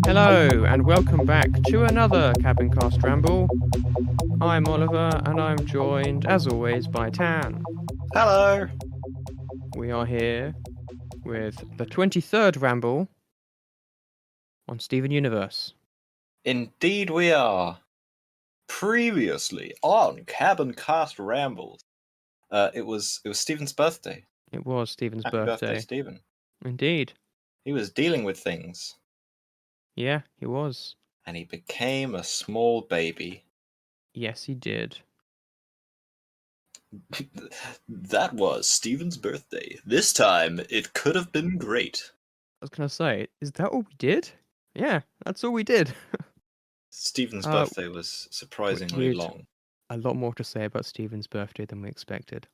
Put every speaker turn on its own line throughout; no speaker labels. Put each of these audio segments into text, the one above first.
Hello, and welcome back to another Cabincast Ramble. I'm Oliver, and I'm joined, as always, by Tan.
Hello.
We are here with the 23rd Ramble on Steven Universe.
Indeed we are. Previously on Cabincast Rambles. It was Stephen's birthday.
It was Steven's
Happy birthday,
birthday.
Stephen.
Indeed.
He was dealing with things,
Yeah, he was.
and he became a small baby.
Yes, he did.
That was Stephen's birthday. This time, it could have been great.
I was going to say, is that all we did? Yeah, that's all we did.
Stephen's birthday was surprisingly
we'd-
long.
A lot more to say about Steven's birthday than we expected.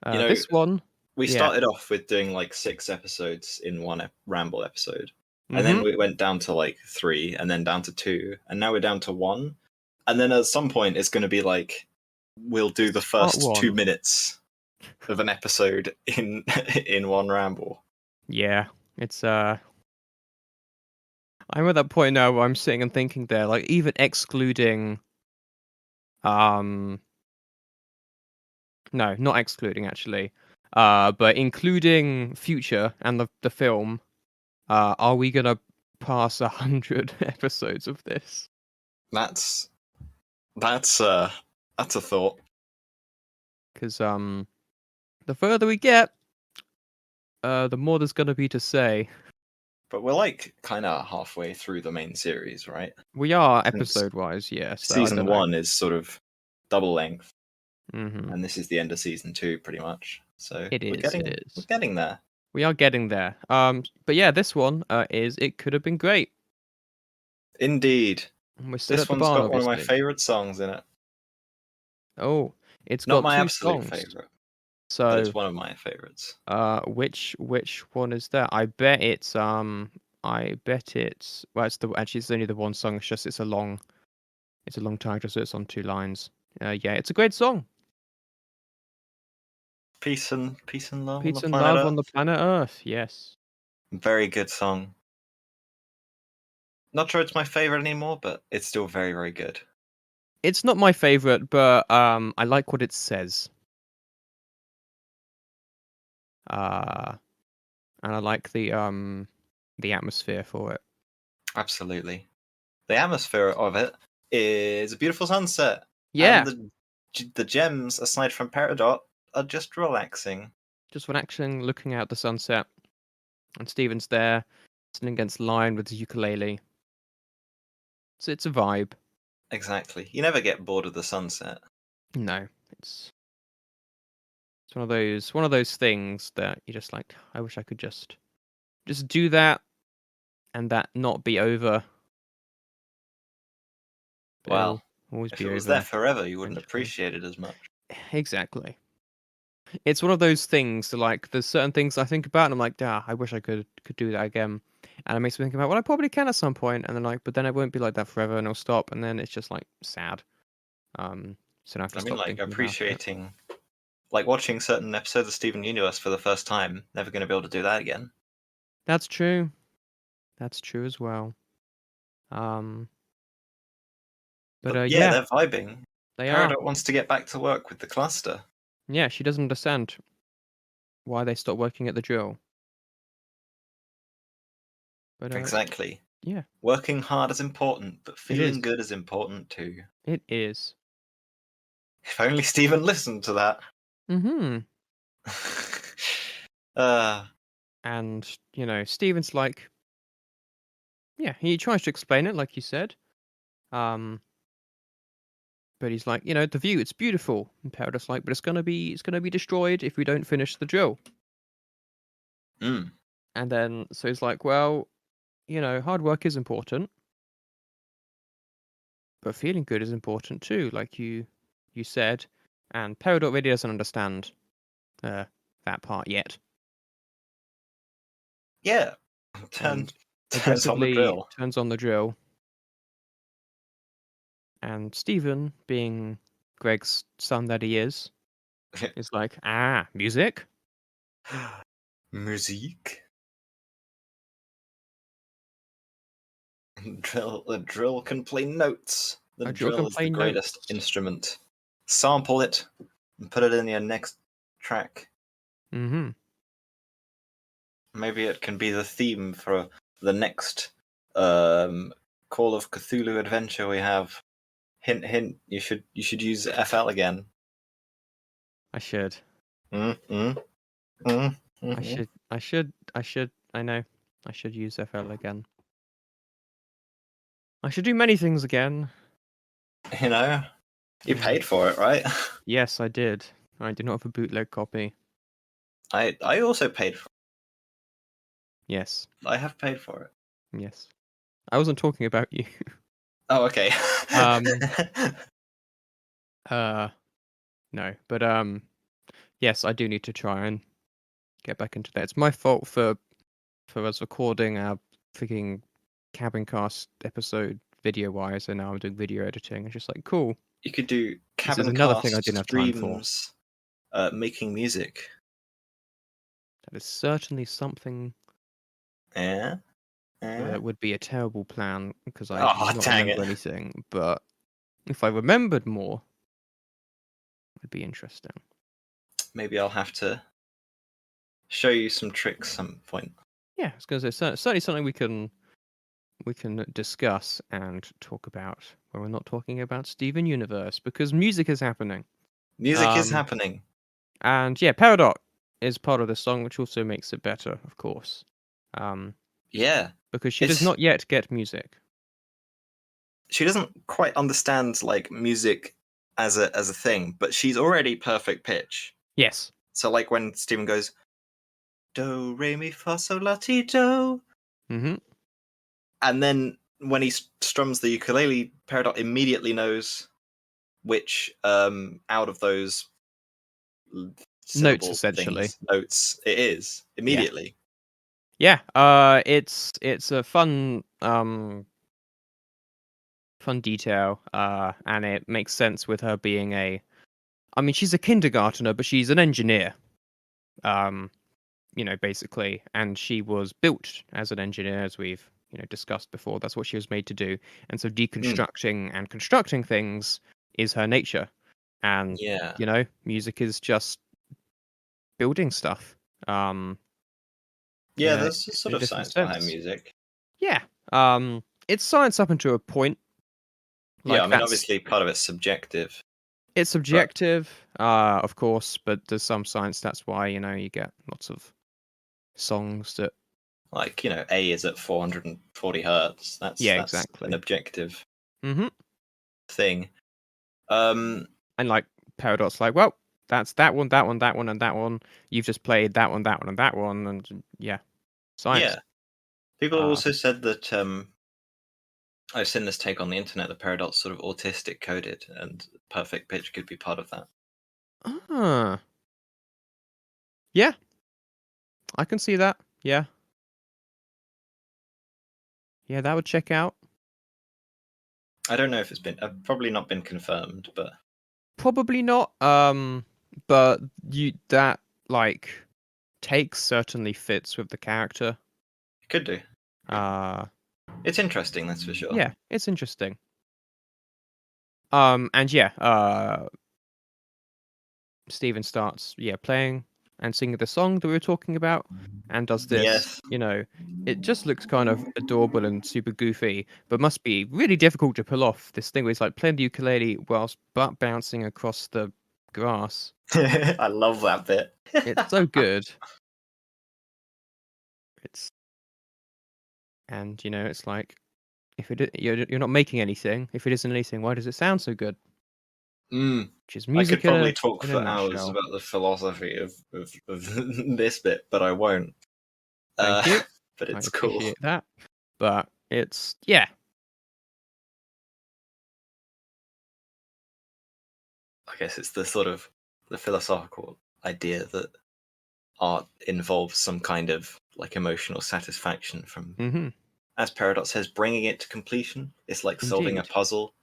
You know,
this one...
We
yeah.
started off with doing like 6 episodes in one Ramble episode. And then we went down to like 3, and then down to 2, and now we're down to 1. And then at some point, it's going to be like, we'll do the first 2 minutes of an episode in one Ramble.
Yeah, it's I'm at that point now where I'm sitting and thinking there, like even excluding, no, not excluding actually, but including Future and the film, are we gonna pass 100 episodes of this?
That's a thought.
Because the further we get, the more there's gonna be to say.
But we're like kind of halfway through the main series, right?
We are episode-wise, yes.
So season 1 is sort of double length, and this is the end of season 2, pretty much. So
it is.
We're getting there.
We are getting there. But yeah, this one it could have been great.
Indeed.
This one's
got one of my favorite songs in it.
Oh, it's
not
got
my
2
absolute
songs.
favorite.
So
but it's one of my favorites.
Which one is that? I bet it's well, it's only the one song. It's just it's a long title, so it's on 2 lines. Yeah, it's a great song.
Peace and love.
Peace and love on the planet Earth. Yes.
Very good song. Not sure it's my favorite anymore, but it's still very, very good.
It's not my favorite, but I like what it says. And I like the atmosphere for it.
Absolutely. The atmosphere of it is a beautiful sunset.
Yeah.
And the gems, aside from Peridot, are just relaxing.
Just relaxing, looking out the sunset. And Steven's there, sitting against the line with his ukulele. So it's a vibe.
Exactly. You never get bored of the sunset.
No. It's one of those things that you just like, I wish I could just do that and that not be over. But
well,
always
if
be
it was
over
there forever, you wouldn't appreciate it as much.
Exactly. It's one of those things that, like, there's certain things I think about and I'm like, I wish I could do that again. And it makes me think about, well, I probably can at some point, and then like, but then it won't be like that forever, and it'll stop, and then it's just like sad. So now I have to stop
like
thinking
appreciating, like watching certain episodes of Steven Universe for the first time. Never going to be able to do that again.
That's true. That's true as well. But
yeah, they're vibing.
Peridot
wants to get back to work with the cluster.
Yeah, she doesn't understand why they stopped working at the drill. But
exactly.
Yeah.
Working hard is important, but feeling good is important too.
It is.
If only Steven listened to that.
And, Steven's like, yeah, he tries to explain it, like you said. But he's like, the view, it's beautiful. And Peridot's like, but it's gonna be destroyed if we don't finish the drill. And then, so he's like, well, hard work is important, but feeling good is important too, like you said. And Peridot really doesn't understand that part yet.
Yeah.
and
Turns on the
aggressively
drill.
turns on the drill. And Stephen, being Greg's son that he is like, music?
Musique. The drill can play notes. The
A drill
drill
can
is the
play
greatest
notes.
instrument. Sample it and put it in your next track.
Mm-hmm.
Maybe it can be the theme for the next Call of Cthulhu adventure we have. Hint, hint. You should use FL again.
I should.
Mm-hmm.
I should. I know. I should use FL again. I should do many things again.
You know, you paid for it, right?
Yes, I did. I do not have a bootleg copy.
I also paid for it.
Yes.
I have paid for it.
Yes. I wasn't talking about you.
Oh, okay.
No. But yes, I do need to try and get back into that. It's my fault for us recording our freaking Cabincast episode video-wise, and now I'm doing video editing. It's just like, cool.
You could do
This is another thing I
Cabincast
didn't have time for.
streams, making music.
That is certainly something
Yeah.
that would be a terrible plan because I do
Oh,
not
dang
remember
it.
anything. But if I remembered more, it would be interesting.
Maybe I'll have to show you some tricks some point.
Yeah, I was going to say certainly something we can discuss and talk about when we're not talking about Steven Universe, because music is happening.
Music is happening.
And yeah, Paradox is part of the song, which also makes it better, of course.
Yeah.
Because she does not yet get music.
She doesn't quite understand like music as a thing, but she's already perfect pitch.
Yes.
So like when Steven goes do re mi fa sol la ti do, and then when he strums the ukulele, Paradox immediately knows which out of those
Notes, essentially.
Notes it is immediately.
Yeah. It's a fun detail, and it makes sense with her being I mean, she's a kindergartner, but she's an engineer. Basically, and she was built as an engineer, as we've discussed before. That's what she was made to do, and so deconstructing and constructing things is her nature. And music is just building stuff.
There's a sort of
different
science
sense.
behind music.
Yeah. It's science up until a point.
Like, I mean, obviously part of it's subjective.
It's subjective, of course, but there's some science. That's why you get lots of songs that,
like, A is at 440 hertz. That's
exactly
an objective
thing.
And
like Paradox, like, well, that's that one, that one, that one, and that one. You've just played that one, that one, and that one, and science.
Yeah. People have also said that I've seen this take on the internet, the Paradox sort of autistic coded, and perfect pitch could be part of that.
Yeah. I can see that. Yeah. Yeah, that would check out.
I don't know if it's been probably not been confirmed, but
probably not. But that take certainly fits with the character.
It could do. It's interesting, that's for sure.
Yeah, it's interesting. And Steven starts playing and singing the song that we were talking about, and does this.
Yes.
It just looks kind of adorable and super goofy, but must be really difficult to pull off this thing where he's like playing the ukulele whilst butt bouncing across the grass.
I love that bit.
It's so good. It's like, if you're not making anything, if it isn't anything, why does it sound so good? Which is music.
I could probably talk for hours about the philosophy of this bit, but I won't.
Thank you.
But it's
I
cool.
appreciate that. But it's
I guess it's the sort of the philosophical idea that art involves some kind of like emotional satisfaction from,
Mm-hmm.
as Paradox says, bringing it to completion. It's like solving a
Indeed.
puzzle.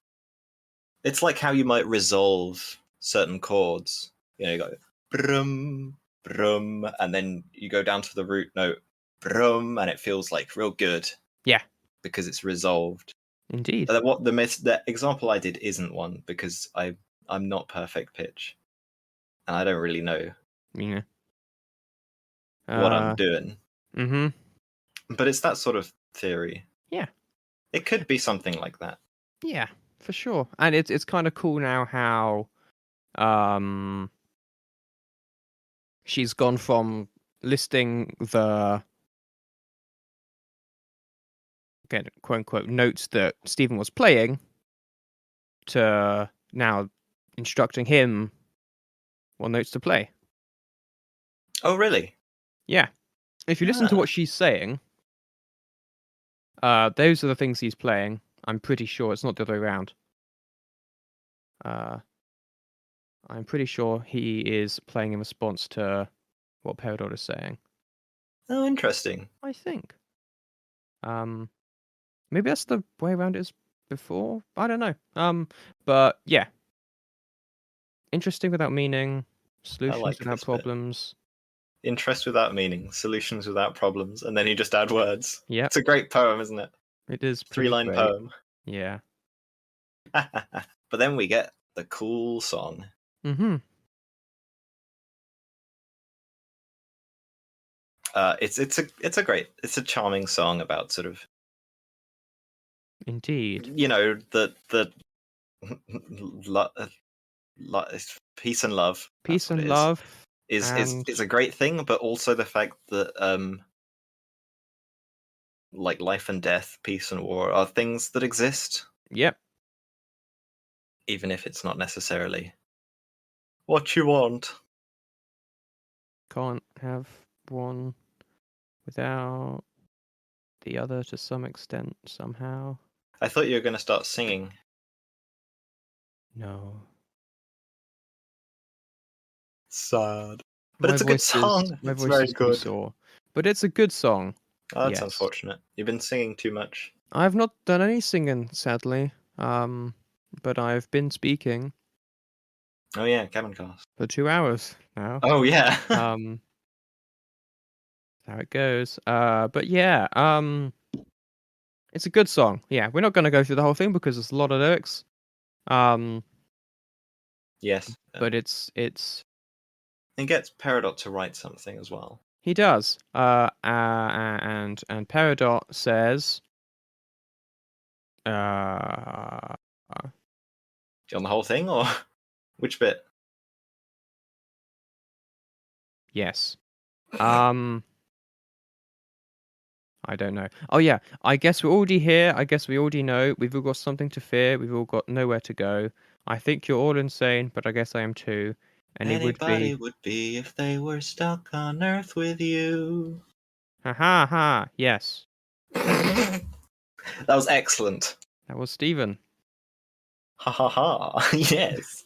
It's like how you might resolve certain chords. You go brum brum, and then you go down to the root note brum, and it feels like real good.
Yeah.
Because it's resolved.
Indeed.
The example I did isn't one because I'm not perfect pitch, and I don't really know
Yeah.
what I'm doing.
Mm-hmm.
But it's that sort of theory.
Yeah.
It could be something like that.
Yeah, for sure. And it's kind of cool now how she's gone from listing the again quote unquote notes that Stephen was playing to now instructing him what notes to play.
Oh, really?
Yeah. If you listen to what she's saying, those are the things he's playing. I'm pretty sure it's not the other way around. I'm pretty sure he is playing in response to what Peridot is saying.
Oh, interesting.
I think. Maybe that's the way around it is before. I don't know. But yeah, interesting without meaning, solutions
like
without
this bit.
problems.
Interest without meaning, solutions without problems, and then you just add words.
Yeah,
It's a great poem, isn't it?
it is pretty
3-line
great.
poem.
Yeah.
But then we get the cool song.
Mm-hmm.
It's a charming song about sort of,
Indeed.
you know, the peace and love.
Peace
That's what
and
it
love.
is a great thing, but also the fact that like life and death, peace and war are things that exist,
Yep.
even if it's not necessarily what you want.
Can't have one without the other to some extent somehow.
I thought you were going to start singing.
No.
Sad. But it's a good song.
My
It's
voice
very
is too
good.
sore. But it's a good song.
Oh, that's
Yes.
unfortunate. You've been singing too much.
I've not done any singing, sadly. But I've been speaking
Oh yeah, Cabincast.
for 2 hours now.
Oh yeah.
How it goes. But yeah, it's a good song. Yeah, we're not gonna go through the whole thing because there's a lot of lyrics.
Yes.
But it's
It gets Peridot to write something as well.
he does. And Peridot says,
Do you want the whole thing or which bit?
yes. I don't know. Oh yeah, I guess we're already here. I guess we already know. We've all got something to fear. We've all got nowhere to go. I think you're all insane, but I guess I am too.
Anybody would be if they were stuck on Earth with you.
Ha ha ha. Yes.
That was excellent.
That was Stephen.
Ha ha ha. Yes.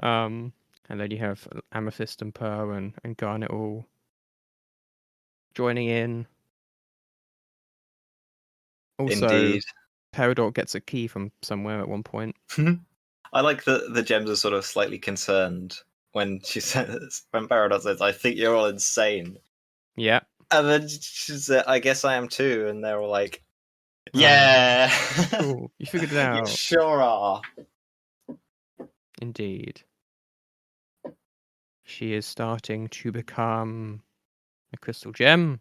And then you have Amethyst and Pearl and Garnet all joining in. Also,
Indeed.
Peridot gets a key from somewhere at one point.
I like that the gems are sort of slightly concerned when Peridot says, "I think you're all insane."
Yeah.
And then she said, "I guess I am too," and they're all like, "Yeah,
Cool. You figured it out.
You sure are."
Indeed. She is starting to become a crystal gem.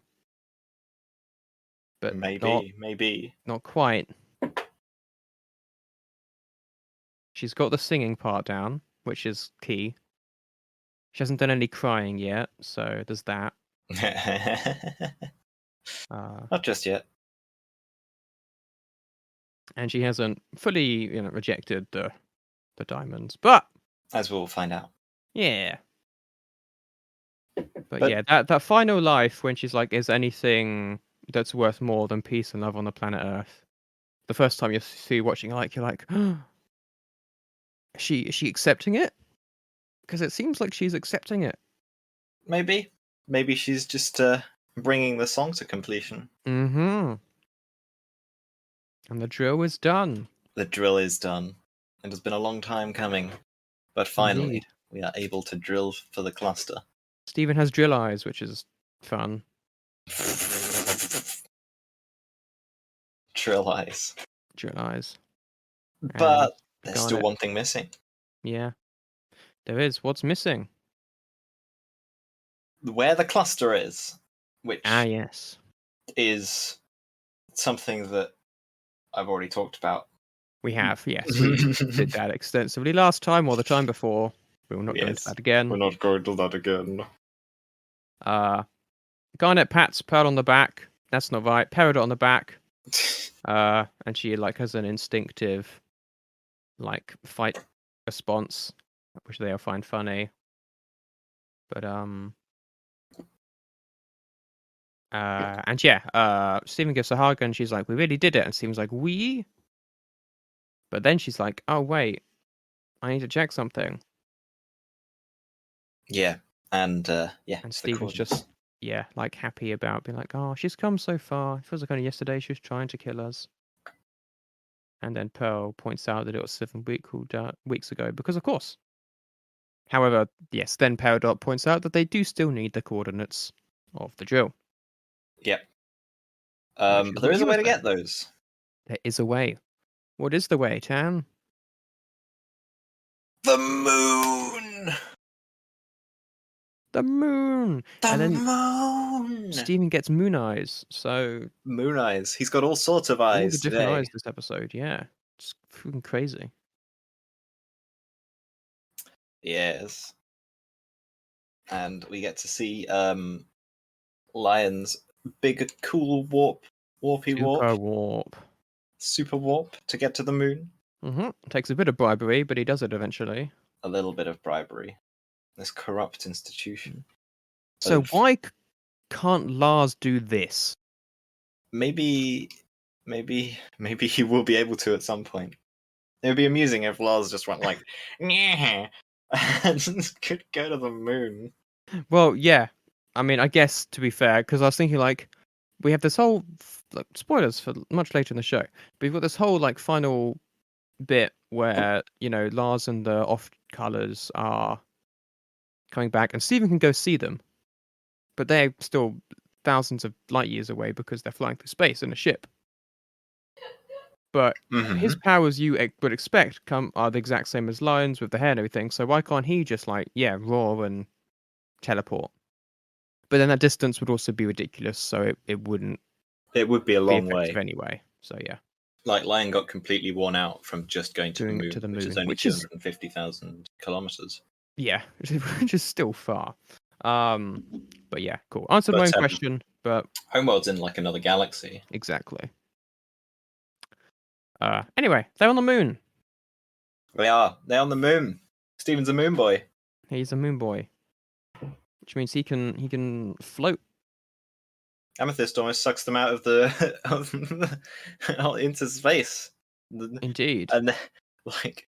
But
maybe.
Not quite. She's got the singing part down, which is key. She hasn't done any crying yet, so there's that.
Not just yet.
And she hasn't fully, rejected the diamonds, but
as we'll find out.
yeah. But yeah, that final life when she's like, "Is anything that's worth more than peace and love on the planet Earth?" The first time you see watching, you're like, is she accepting it? Because it seems like she's accepting it.
Maybe. maybe she's just bringing the song to completion.
Mm-hmm. And the drill is done.
The drill is done. It has been a long time coming, but finally
Indeed.
we are able to drill for the cluster.
Steven has drill eyes, which is fun.
Drill eyes.
Drill eyes.
But there's
Garnet.
still one thing missing.
Yeah. There is. What's missing?
Where the cluster is, which
yes.
is something that I've already talked about.
We have, yes. We did that extensively last time or the time before. We will not go into
Yes,
that again.
we're not going to that again.
Garnet pats Pearl on the back. That's not right. Peridot on the back. And she like has an instinctive like fight response, which they'll find funny. But and yeah, Steven gives a hug and she's like, "We really did it." And Steven's like, "We?" But then she's like, "Oh wait, I need to check something."
Yeah, and
And Steven's just like happy about being like, "Oh, she's come so far. It feels like only yesterday she was trying to kill us." And then Pearl points out that it was 7 weeks ago, because of course. However, yes, then Peridot points out that they do still need the coordinates of the drill.
Yep. But there is a way to get those.
There is a way. What is the way, Tan?
The moon!
The moon!
The moon!
Steven gets moon eyes, so...
Moon eyes. He's got all sorts of eyes
all the different
today.
eyes this episode, yeah. It's freaking crazy.
Yes. And we get to see Lion's big, cool warpy warp. Super warp to get to the moon.
Mm-hmm. Takes a bit of bribery, but he does it eventually.
A little bit of bribery. This corrupt institution.
So why can't Lars do this?
Maybe he will be able to at some point. It would be amusing if Lars just went like, "Nyeh," and could go to the moon.
Well, yeah. I mean, I guess, to be fair, because I was thinking, like, we have this whole, like, spoilers for much later in the show, but we've got this whole, like, final bit where, you know, Lars and the off-colors are coming back, and Steven can go see them, but they're still thousands of light years away because they're flying through space in a ship. But his powers, you would expect, are the exact same as Lion's with the hair and everything, so why can't he just, like, roar and teleport? But then that distance would also be ridiculous, so it wouldn't.
It would be a long way
anyway. So yeah.
Like Lion got completely worn out from just going to the moon, which is only 250,000 kilometers.
Yeah, which is still far. But yeah, cool. Answered my own question, but
Homeworld's in like another galaxy.
Exactly. Anyway, they're on the moon.
They are. They're on the moon. Steven's a moon boy.
He's a moon boy, which means he can float.
Amethyst almost sucks them out of the into space.
Indeed.
And then, like,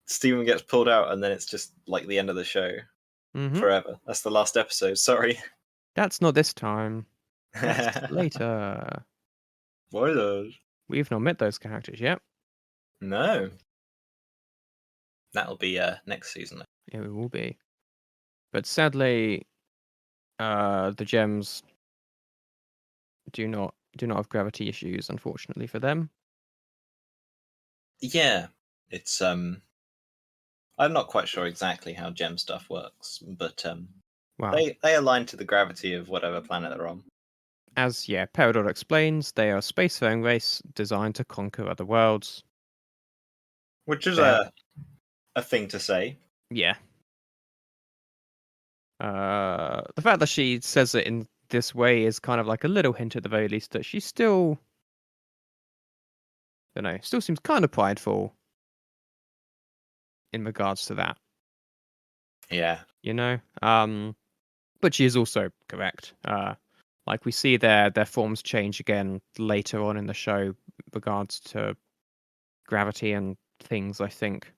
Steven gets pulled out, and then it's just like the end of the show forever. That's the last episode. Sorry.
That's not this time. That's later.
Spoilers.
We've not met those characters yet.
No. That'll be next season.
Yeah, it will be. But sadly, the gems do not have gravity issues, unfortunately for them.
Yeah, it's I'm not quite sure exactly how gem stuff works, but
wow.
they align to the gravity of whatever planet they're on.
As Peridot explains, they are a spacefaring race designed to conquer other worlds.
Which is a thing to say.
Yeah. The fact that she says it in this way is kind of like a little hint at the very least that she still, I don't know, still seems kind of prideful in regards to that.
Yeah.
You know? But she is also correct. Like we see their forms change again later on in the show regards to gravity and things, I think.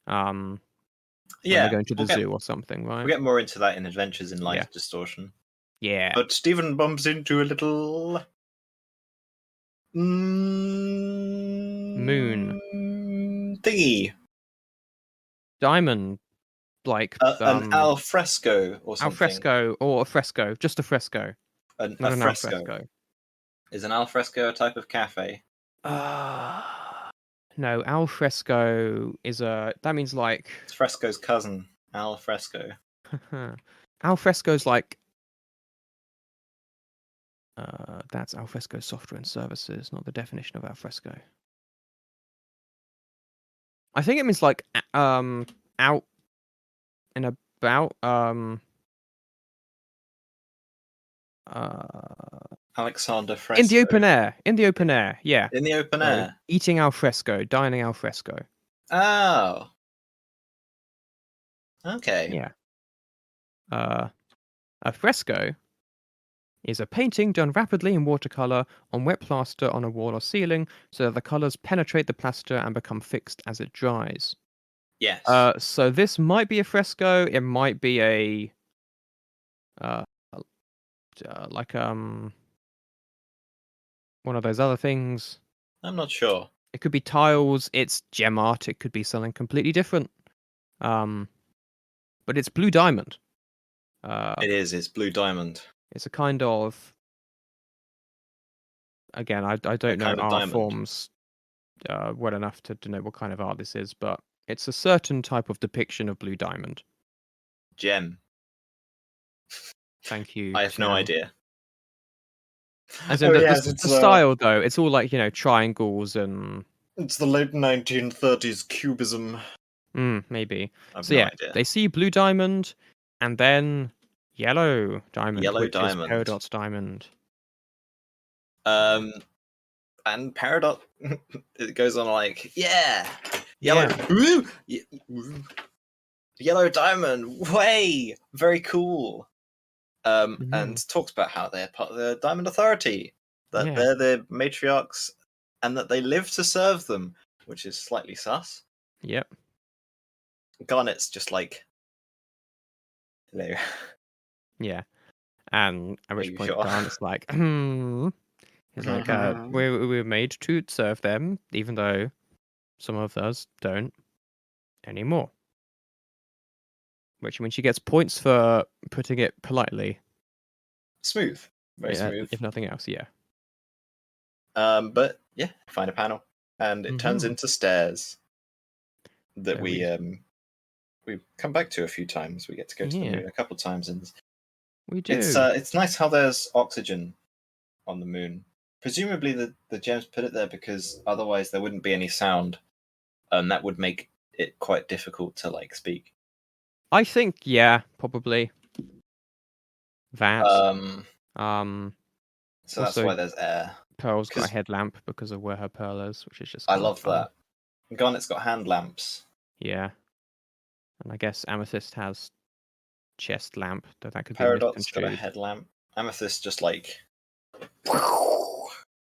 When they're going to the zoo or something, right?
We'll get more into that in Adventures in Light Distortion.
Yeah.
But Stephen bumps into a little
Moon.
thingy.
Diamond. Like,
An al fresco or
al
something.
fresco or a fresco. Just a fresco. Not
A
an al
fresco.
fresco.
Is an al fresco a type of cafe?
No, al fresco is that means like
It's fresco's cousin, al fresco.
al fresco's like that's al fresco software and services, not the definition of al fresco. I think it means like out and about
Alexander Fresco.
in the open air. In the open air, yeah.
In the open
So,
air.
eating al fresco, dining al fresco.
Oh. Okay.
Yeah. A fresco is a painting done rapidly in watercolor on wet plaster on a wall or ceiling so that the colors penetrate the plaster and become fixed as it dries.
Yes.
So this might be a fresco. It might be a uh, like one of those other things.
I'm not sure.
It could be tiles. It's gem art. It could be something completely different. But it's blue diamond.
It is. It's blue diamond.
It's a kind of. Again, I don't know
kind of
art
diamond.
forms well enough to know what kind of art this is, but it's a certain type of depiction of blue diamond.
Gem.
Thank you.
I have no idea.
As in the style, though, it's all like, triangles and.
It's the late 1930s cubism.
Maybe.
I've
So
no
yeah,
idea.
they see blue diamond, and then yellow diamond,
Yellow
which
diamond.
is Peridot's diamond.
And Peridot, it goes on like, yellow, yellow diamond, way, very cool. And talks about how they're part of the Diamond Authority, that they're the matriarchs, and that they live to serve them, which is slightly sus.
Yep.
Garnet's just like, hello.
Yeah. And at which point
sure?
Garnet's like, he's like, we're made to serve them, even though some of us don't anymore. Which means she gets points for putting it politely.
Smooth. Very smooth.
If nothing else, yeah.
But yeah, find a panel. And it turns into stairs that we've come back to a few times. We get to go to the moon a couple times, and
we do.
It's nice how there's oxygen on the moon. Presumably the gems put it there because otherwise there wouldn't be any sound, and that would make it quite difficult to like speak.
I think probably. That.
So that's why there's air.
Pearl's got a headlamp because of where her pearl is, which is just.
I love that. Garnet's got hand lamps.
Yeah, and I guess Amethyst has chest lamp. That could be
Peridot's got a headlamp. Amethyst just like,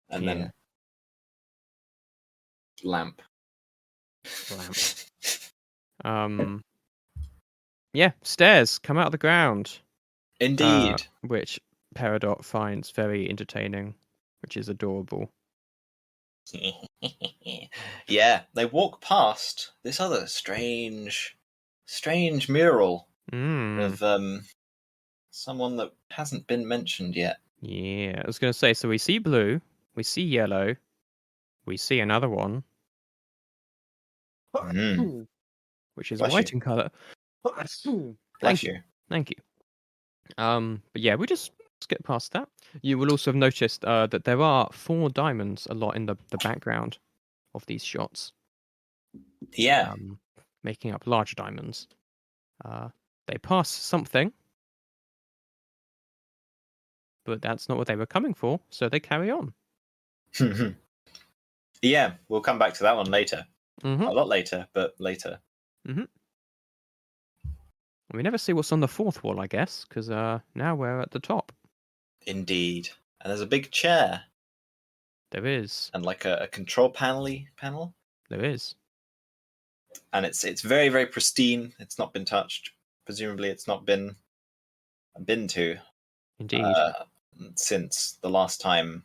and then lamp.
Yeah, stairs come out of the ground.
Indeed.
Which Peridot finds very entertaining, which is adorable.
Yeah, they walk past this other strange mural of someone that hasn't been mentioned yet.
Yeah, I was going to say, so we see blue, we see yellow, we see another one, which is white in color.
Bless you.
Thank you. But yeah, we just skip past that. You will also have noticed that there are 4 diamonds a lot in the background of these shots.
Yeah.
Making up large diamonds. They pass something, but that's not what they were coming for, so they carry on.
Yeah, we'll come back to that one later. A lot later, but later.
We never see what's on the 4th wall, I guess, because now we're at the top.
Indeed. And there's a big chair.
There is.
And like a control panel.
There is.
And it's very, very pristine. It's not been touched. Presumably it's not been to.
Indeed.
Since the last time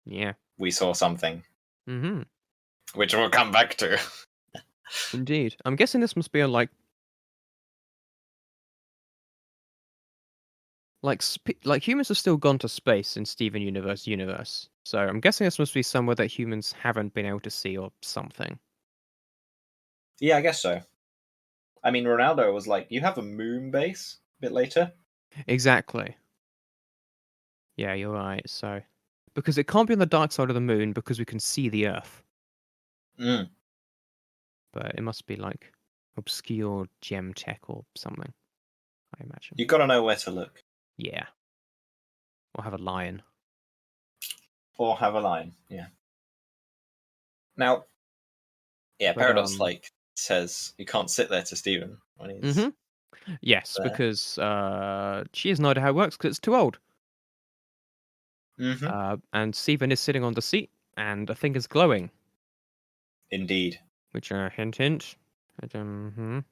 Yeah.
we saw something,
Mm-hmm.
which we'll come back to.
Indeed. I'm guessing this must be a like humans have still gone to space in Steven universe. So I'm guessing this must be somewhere that humans haven't been able to see or something.
Yeah, I guess so. I mean, Ronaldo was like, "You have a moon base." A bit later.
Exactly. Yeah, you're right. So because it can't be on the dark side of the moon because we can see the Earth,
Mm.
but it must be like obscure gem tech or something, I imagine.
You gotta know where to look,
Yeah. Or have a lion.
or have a line. Yeah. Now, yeah,
But
Paradox like says you can't sit there to Steven when he's
mhm. Yes,
there.
because she has no idea how it works because it's too old.
Mm-hmm.
And Steven is sitting on the seat, and a thing is glowing,
Indeed.
which hint hint. Mhm.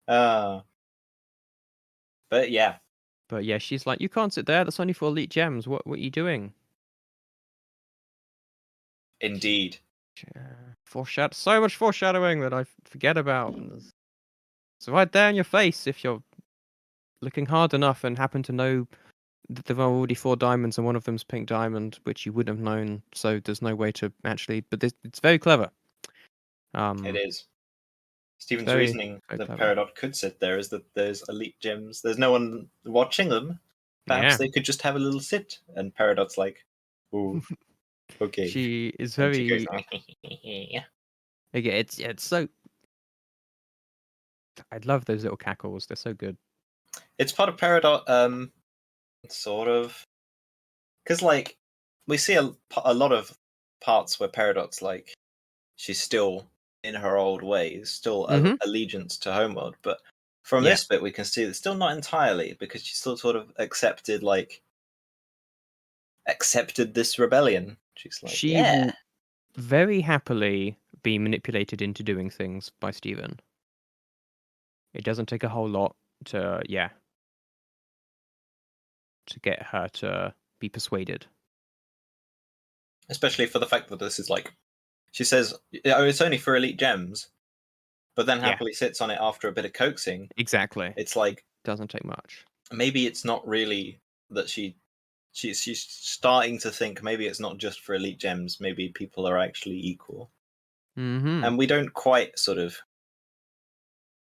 uh, but yeah,
But yeah, she's like, "You can't sit there. That's only for elite gems. What are you doing?"
indeed.
Foreshadow. So much foreshadowing that I forget about. It's right there in your face if you're looking hard enough and happen to know that there are already 4 diamonds and one of them's pink diamond, which you wouldn't have known. So there's no way to actually. But it's very clever.
It is.
It's
Steven's
very
reasoning
very
that
clever.
Peridot could sit there is that there's elite gems. There's no one watching them. Perhaps
Yeah,
they could just have a little sit. And Peridot's like, "Ooh, okay."
she is
And she goes,
very. Again, it's so. I love those little cackles. They're so good.
it's part of Peridot, sort of. Because, like, we see a lot of parts where Peridot's like, she's still in her old ways, still
Mm-hmm.
allegiance to Homeworld. But from
Yeah.
this bit, we can see that still not entirely, because she still sort of accepted this rebellion. She's like,
She
yeah,
will very happily be manipulated into doing things by Steven. It doesn't take a whole lot to get her to be persuaded.
especially for the fact that this is like, she says, oh, it's only for elite gems, but then
Yeah,
happily sits on it after a bit of coaxing.
exactly.
It's like,
Doesn't take much.
maybe it's not really that she's starting to think maybe it's not just for elite gems, maybe people are actually equal.
Mm-hmm.
And we don't quite sort of,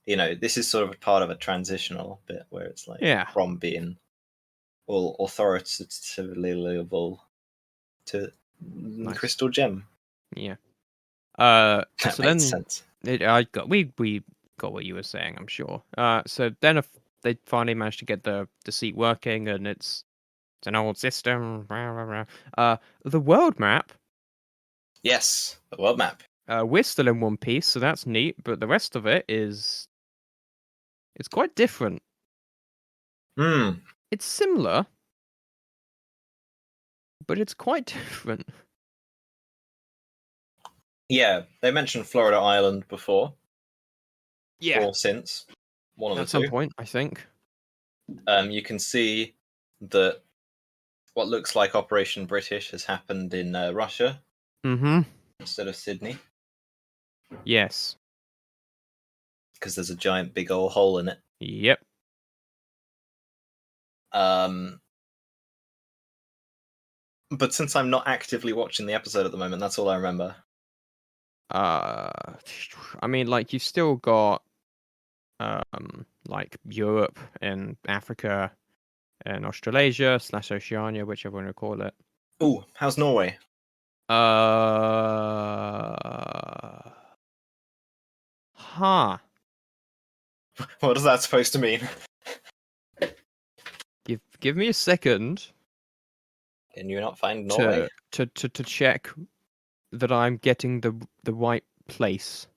this is sort of part of a transitional bit where it's like
Yeah.
from being all authoritatively liable to
Nice.
crystal gem.
Yeah.
That
So
makes
then
sense.
we got what you were saying, I'm sure. So then if they finally managed to get the seat working, and it's an old system. Rah, rah, rah. The world map.
Yes, the world map.
We're still in one piece, so that's neat. But the rest of it it's quite different.
Hmm.
It's similar, but it's quite different.
Yeah, they mentioned Florida Island before.
Yeah.
Or since. One of the
At some
two.
point, I think.
You can see that what looks like Operation British has happened in Russia
Mm-hmm.
instead of Sydney,
Yes.
because there's a giant big old hole in it.
Yep.
But since I'm not actively watching the episode at the moment, that's all I remember.
I mean, like you've still got like Europe and Africa and Australasia / Oceania, whichever one you call it.
Ooh, how's Norway?
Huh.
What is that supposed to mean?
Give me a second
Can you not find Norway?
to check that I'm getting the right place,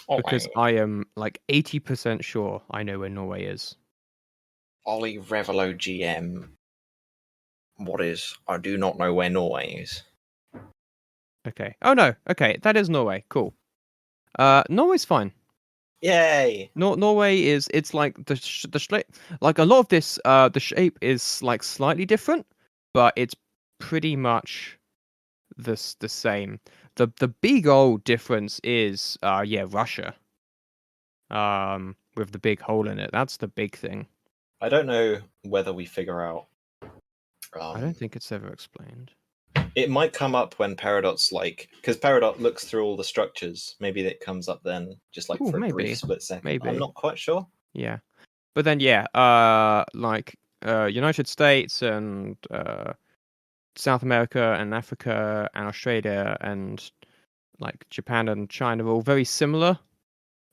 Oh,
because I am like 80% sure I know where Norway is.
Ollie Revelo GM. What is? I do not know where Norway is.
Okay. Oh no. Okay, that is Norway. Cool. Norway's fine.
Yay!
Norway is it's like the shape, like a lot of this the shape is like slightly different, but it's pretty much the same. The big old difference is Russia. With the big hole in it. That's the big thing.
I don't know whether we figure out.
I don't think it's ever explained.
It might come up when Peridot's like, because Peridot looks through all the structures. Maybe it comes up then, just like
Ooh,
for a
maybe.
brief split second. I'm
Maybe.
not quite sure.
Yeah. But then like United States and South America and Africa and Australia and like Japan and China are all very similar.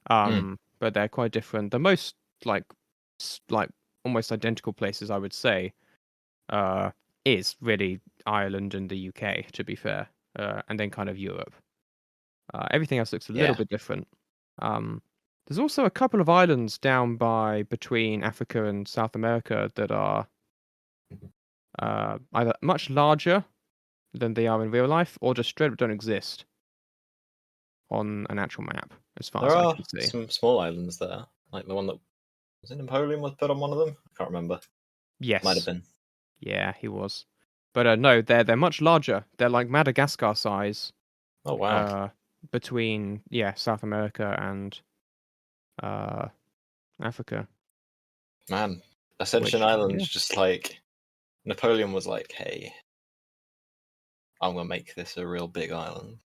But they're quite different. The most like like almost identical places I would say is really Ireland and the UK, to be fair, and then kind of Europe. Everything else looks a little
Yeah.
bit different. There's also a couple of islands down by between Africa and South America that are either much larger than they are in real life, or just straight up don't exist on an actual map, as far
There
as I
are
can see.
some small islands there, like the one that was it Napoleon was put on one of them. I can't remember. Might have
Yes,
been.
yeah, he was. But no, they're much larger. They're like Madagascar size.
Oh wow,
Uh, between South America and uh Africa.
man! Ascension
Which
Island's just like Napoleon was like, "Hey, I'm gonna make this a real big island."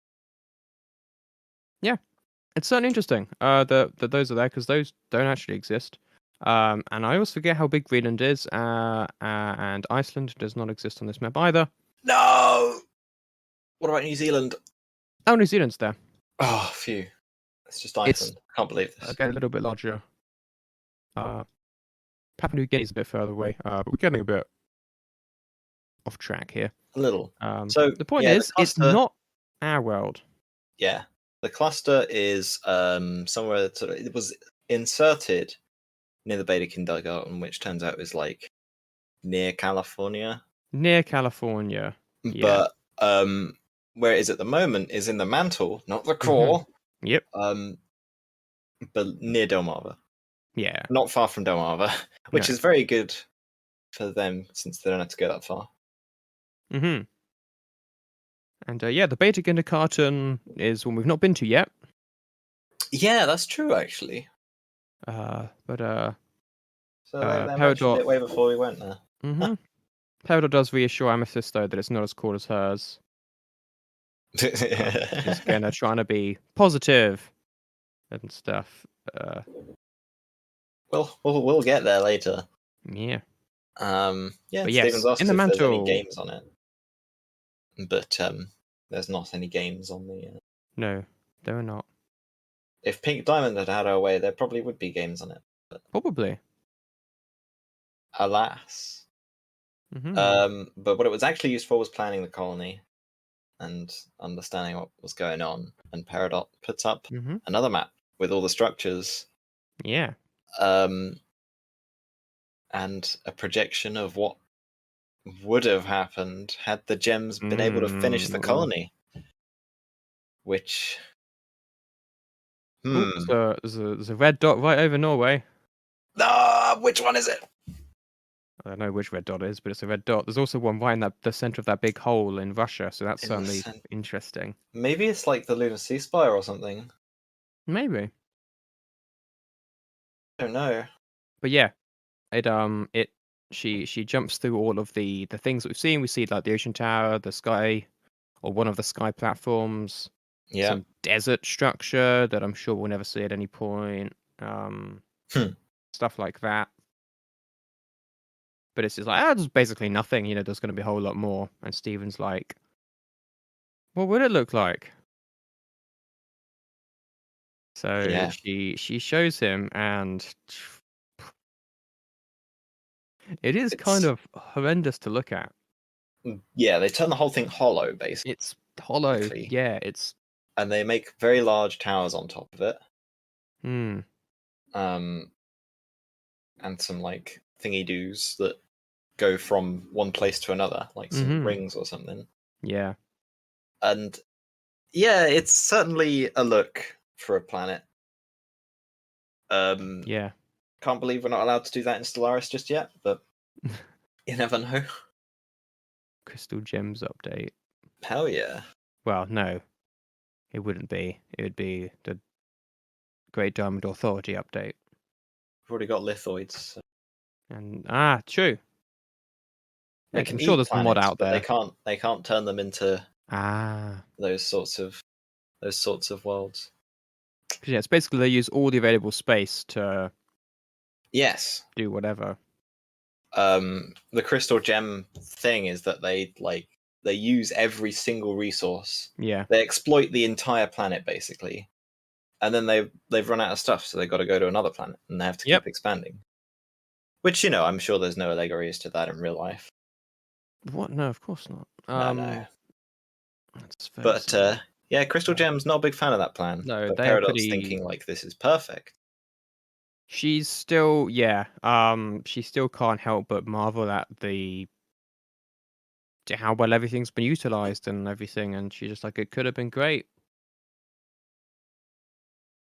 it's certainly interesting. That those are there because those don't actually exist. And I always forget how big Greenland is. And Iceland does not exist on this map either.
No. What about New Zealand?
Oh, New Zealand's there.
Oh, phew. It's just
It's
Iceland. I can't believe this.
again a little bit larger. Papua New Guinea's a bit further away. But we're getting a bit off track here.
A little. So
The point
yeah, the
is, it's
cluster.
not our world.
Yeah, the cluster is somewhere sort of. It was inserted near the Beta Kindergarten, which turns out is like near California.
Near California. Yeah.
But where it is at the moment is in the mantle, not the
Mhm.
core.
Yep.
But near Delmarva,
Yeah.
not far from Delmarva, which
No.
is very good for them since they don't have to go that far.
Mhm. And the Beta Kindergarten is one we've not been to yet.
Yeah, that's true actually.
But
So they mentioned
Peridot.
it way before we went there.
Mhm. Peridot does reassure Amethyst though that it's not as cool as hers. She's again trying to be positive and stuff.
Well, we'll get there later.
Yeah.
Yeah,
But
Stephen's
yes,
asked
in the
if there's any
mantle.
games on it, but there's not any games on the.
No, there are not.
If Pink Diamond had had her way, there probably would be games on it. But
Probably.
alas.
Mhm.
But what it was actually used for was planning the colony and understanding what was going on. And Peridot puts up
Mhm.
another map with all the structures,
Yeah.
and a projection of what would have happened had the gems been able to finish the
Ooh.
colony. Which,
Ooh, there's a red dot right over Norway.
which one is it?
I don't know which red dot it is, but it's a red dot. There's also one right in the center of that big hole in Russia, so that's
In the
certainly
center.
interesting.
Maybe it's like the Lunar Sea Spire or something.
Maybe.
I don't know.
But yeah, she jumps through all of the things that we've seen. We see like the ocean tower, the sky, or one of the sky platforms,
Yeah.
some desert structure that I'm sure we'll never see at any point. Stuff like that. But it's just like, there's basically nothing, there's gonna be a whole lot more. And Steven's like, what would it look like? So
Yeah.
she shows him, and it is kind
It's
of horrendous to look at.
yeah, they turn the whole thing hollow, basically.
It's hollow. Yeah, it's
And they make very large towers on top of it.
hmm.
And some like thingy doos that go from one place to another, like some rings or something.
Yeah.
And yeah, it's certainly a look for a planet.
Yeah.
Can't believe we're not allowed to do that in Stellaris just yet, but you never know.
Crystal Gems update.
Hell yeah.
Well, no, it wouldn't be. It would be the Great Diamond Authority update.
We've already got lithoids. So.
And true.
They
Yes,
can
I'm sure
eat
there's a mod
planets,
out
but
there.
they can't turn them into
Ah.
those sorts of worlds.
Because yeah, it's basically they use all the available space to
Yes.
do whatever.
The crystal gem thing is that they use every single resource.
Yeah.
They exploit the entire planet basically, and then they've run out of stuff, so they've got to go to another planet, and they have to keep expanding. Which I'm sure there's no allegories to that in real life.
What? No, of course not.
No.
That's very
But
silly.
yeah, Crystal Gem's not a big fan of that plan.
No,
but
they are
Peridot's
pretty.
thinking like this is perfect.
She's still, she still can't help but marvel at how well everything's been utilized and everything, and she's just like, it could have been great.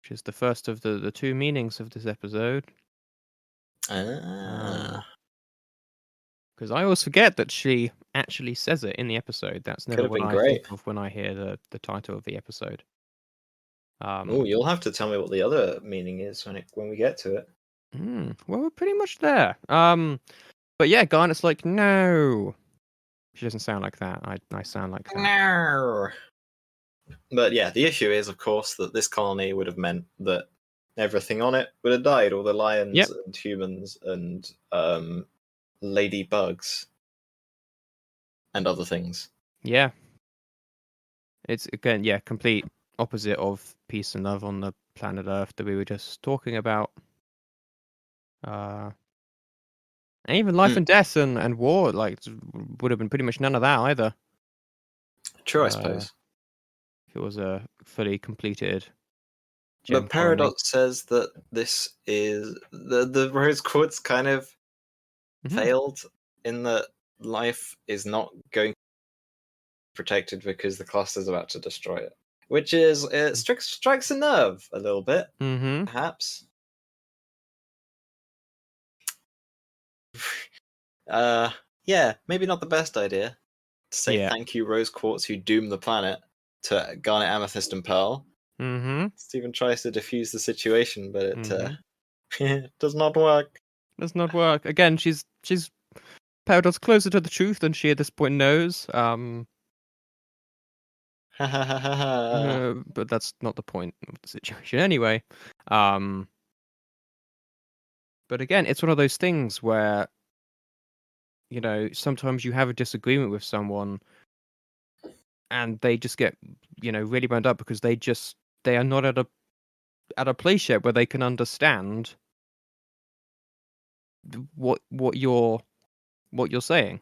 Which is the first of the two meanings of this episode. Because I always forget that she actually says it in the episode. That's never what I think of when I hear the title of the episode.
Oh, you'll have to tell me what the other meaning is when we get to it.
Well, we're pretty much there. But yeah, Garnet's like, no. She doesn't sound like that. I sound like that.
No. But yeah, the issue is, of course, that this colony would have meant that everything on it would have died. All the lions and humans and ladybugs and other things.
Yeah. It's, again, complete opposite of peace and love on the planet Earth that we were just talking about. And even life and death and war, like, would have been pretty much none of that either.
True, I suppose.
If it was a fully completed
gem
But
Peridot says that this is the rose quartz kind of failed in that life is not going to be protected because the cluster's about to destroy it. Which is, it strikes a nerve a little bit, perhaps. Yeah, maybe not the best idea to say thank you, Rose Quartz, who doomed the planet, to Garnet, Amethyst, and Pearl. Stephen tries to defuse the situation, but it does not work.
Does not work. Again, she's Peridot's closer to the truth than she at this point knows. But that's not the point of the situation anyway. But again, it's one of those things where, sometimes you have a disagreement with someone and they just get, really wound up because they are not at a place yet where they can understand what you're saying.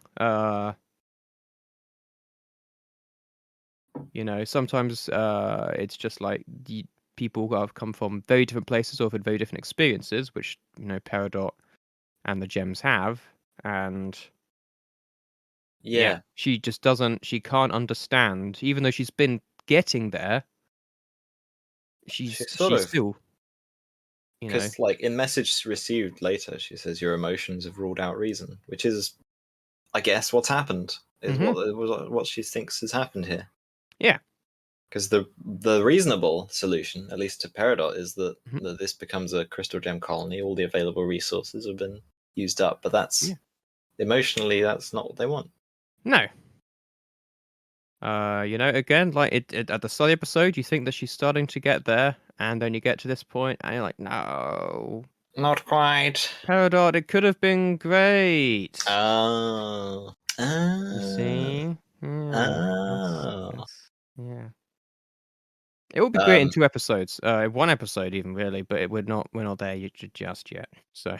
Sometimes it's just like people have come from very different places or had very different experiences, which Peridot and the gems have, and she just she can't understand, even though she's been getting there. She's still,
because like in message received later, she says your emotions have ruled out reason, which is, I guess, what's happened is what she thinks has happened here.
Yeah.
Because the reasonable solution, at least to Peridot, is that this becomes a crystal gem colony. All the available resources have been used up, but that's emotionally, that's not what they want.
No. Again, like it at the start of the episode, you think that she's starting to get there, and then you get to this point, and you're like, no,
not quite.
Peridot, it could have been great.
Oh.
You see? Yeah. It would be great in 2 episodes. 1 episode even, really, but we're not there just yet. So.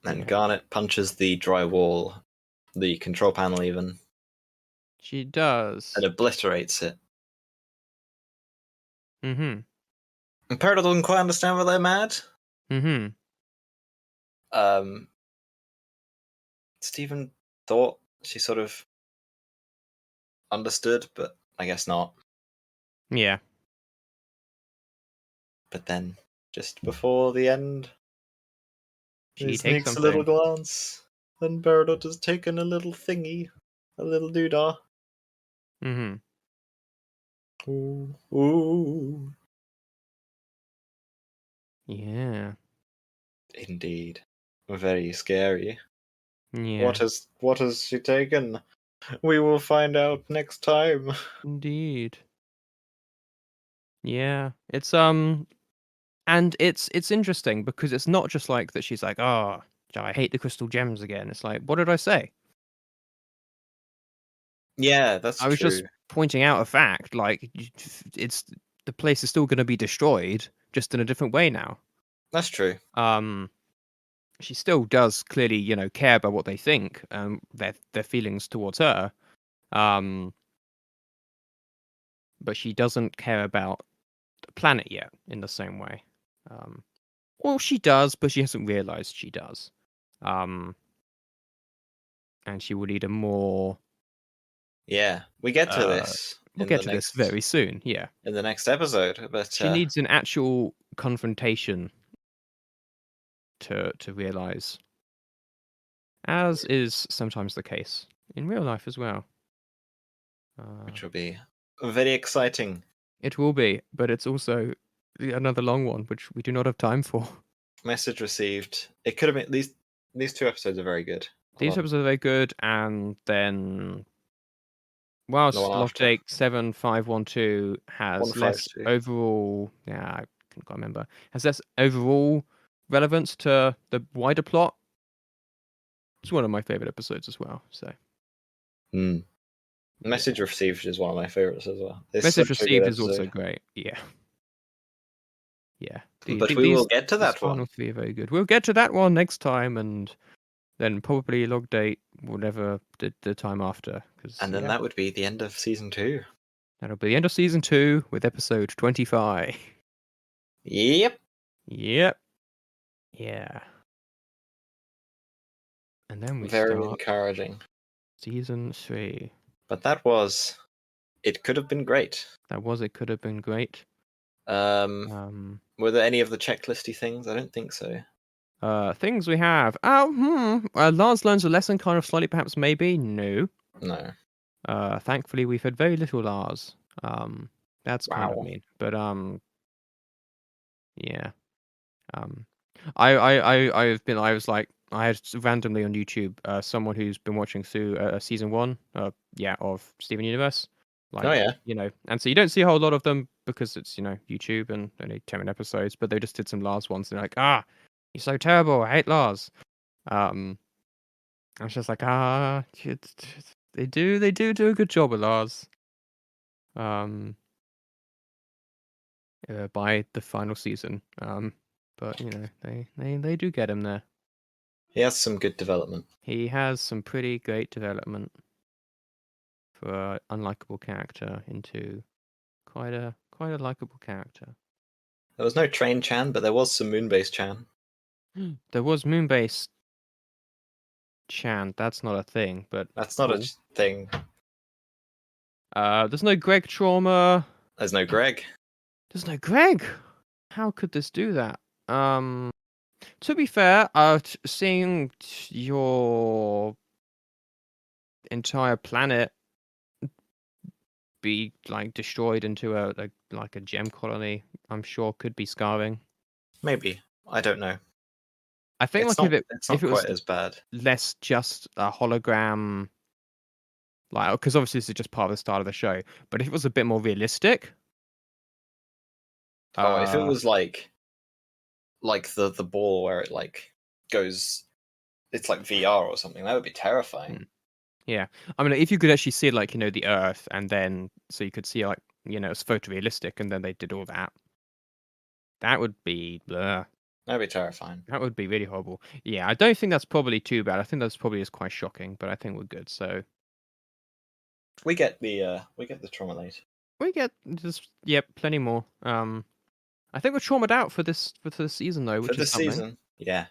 And Garnet punches the drywall, the control panel even.
She does.
And obliterates it.
And
Peridot doesn't quite understand why they're mad. Stephen thought she sort of understood, but I guess not.
Yeah.
But then just before the end,
She
he
takes
sneaks a little
something.
glance, and Peridot has taken a little thingy, a little doodah.
Mm-hmm.
Ooh, ooh.
Yeah.
Indeed. Very scary.
Yeah.
What has she taken? We will find out next time.
Indeed. Yeah. It's and it's interesting because it's not just like that she's like, "Oh, I hate the crystal gems again." It's like, "What did I say?"
Yeah, that's
I was
true.
just pointing out a fact, like it's the place is still going to be destroyed, just in a different way now.
That's true.
Um, she still does clearly, care about what they think, their feelings towards her. Um, but she doesn't care about the planet yet in the same way. Um, well, she does, but she hasn't realized she does. Um, and she will need a more.
Yeah, we get to
Uh,
this
we'll get to this very soon. Yeah,
in the next episode, but
she needs an actual confrontation to realize, as is sometimes the case in real life as well.
which will be very exciting.
It will be, but it's also another long one, which we do not have time for.
Message received. It could have been these two episodes are very good.
These episodes are very good, and then
The
whilst
one
Log
after
Date 7512 has less
152.
overall, yeah, I can't remember, has less overall relevance to the wider plot. It's one of my favorite episodes as well. So,
Hmm.
yeah.
Message received is one of my favorites as well. It's
Message
such a good
Received is also
episode.
great. Yeah. Yeah.
But we will get to
These
that
final
one.
three are very good. We'll get to that one next time, and then probably Log Date, whatever the time after. Because,
And then
yeah,
that would be the end of season 2.
that'll be the end of season 2 with episode 25.
Yep.
Yep. Yeah. And then we
Very
start
encouraging.
season 3.
But it could have been great.
It could have been great.
Were there any of the checklisty things? I don't think so.
Things we have. Lars learns a lesson, kind of slightly, perhaps, maybe. No.
No.
Thankfully, we've had very little Lars. That's kind of
Wow.
mean, but yeah. Um, I was like, I had randomly on YouTube, someone who's been watching through season 1, of Steven Universe,
Oh
like,
yeah.
and so you don't see a whole lot of them because it's YouTube and only 10 episodes, but they just did some Lars ones. And they're like, he's so terrible. I hate Lars. I was just like, they do a good job with Lars. By the final season. But they do get him there.
He has some good development.
He has some pretty great development for an unlikable character into quite a likable character.
There was no Train Chan, but there was some Moonbase Chan.
There was Moonbase Chan. That's not a thing, but
That's not a
cool.
thing.
There's no Greg trauma.
There's no Greg.
There's no Greg. How could this do that? To be fair, seeing your entire planet be like destroyed into a gem colony, I'm sure could be scarring.
Maybe. I don't know.
I think
It's
if
not
it was
quite as bad.
less just a hologram, like, because obviously this is just part of the start of the show, but if it was a bit more realistic,
Oh, if it
uh,
was like the ball where it like goes, it's like VR or something. That would be terrifying.
yeah, I mean, if you could actually see like the Earth, and then so you could see like it's photorealistic, and then they did all that, that would be bleh.
That'd be terrifying.
That would be really horrible. Yeah, I don't think that's probably too bad. I think that's probably is quite shocking, but I think we're good. So
We get the trauma later.
we get just plenty more. I think we're traumatized out for this season though,
For
which is
this
something.
season, yeah.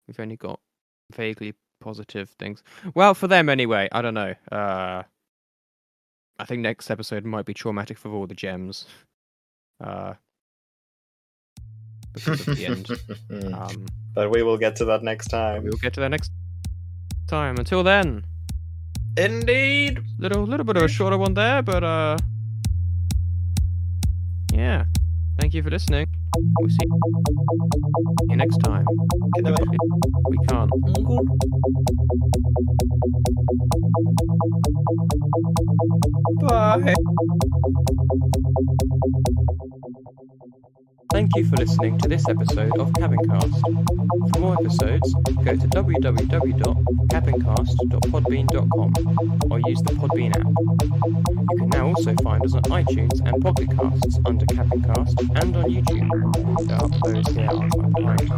We've only got vaguely positive things. Well, for them anyway. I don't know. I think next episode might be traumatic for all the gems. because of the end.
But we will get to that next time.
We will get to that next time. Until then.
Indeed.
Little bit of a shorter one there, but yeah. Thank you for listening. We'll see you next time. We can't.
Bye.
Thank you for listening to this episode of Cabincast. For more episodes, go to www.cabincast.podbean.com or use the Podbean app. You can now also find us on iTunes and Pocket Casts under Cabincast and on YouTube. There are uploads here archived behind.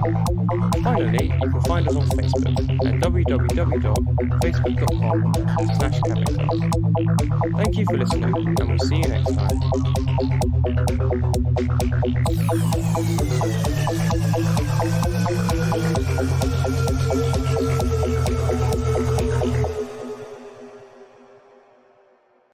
Finally, you can find us on Facebook at www.facebook.com/Cabincast. Thank you for listening, and we'll see you next time.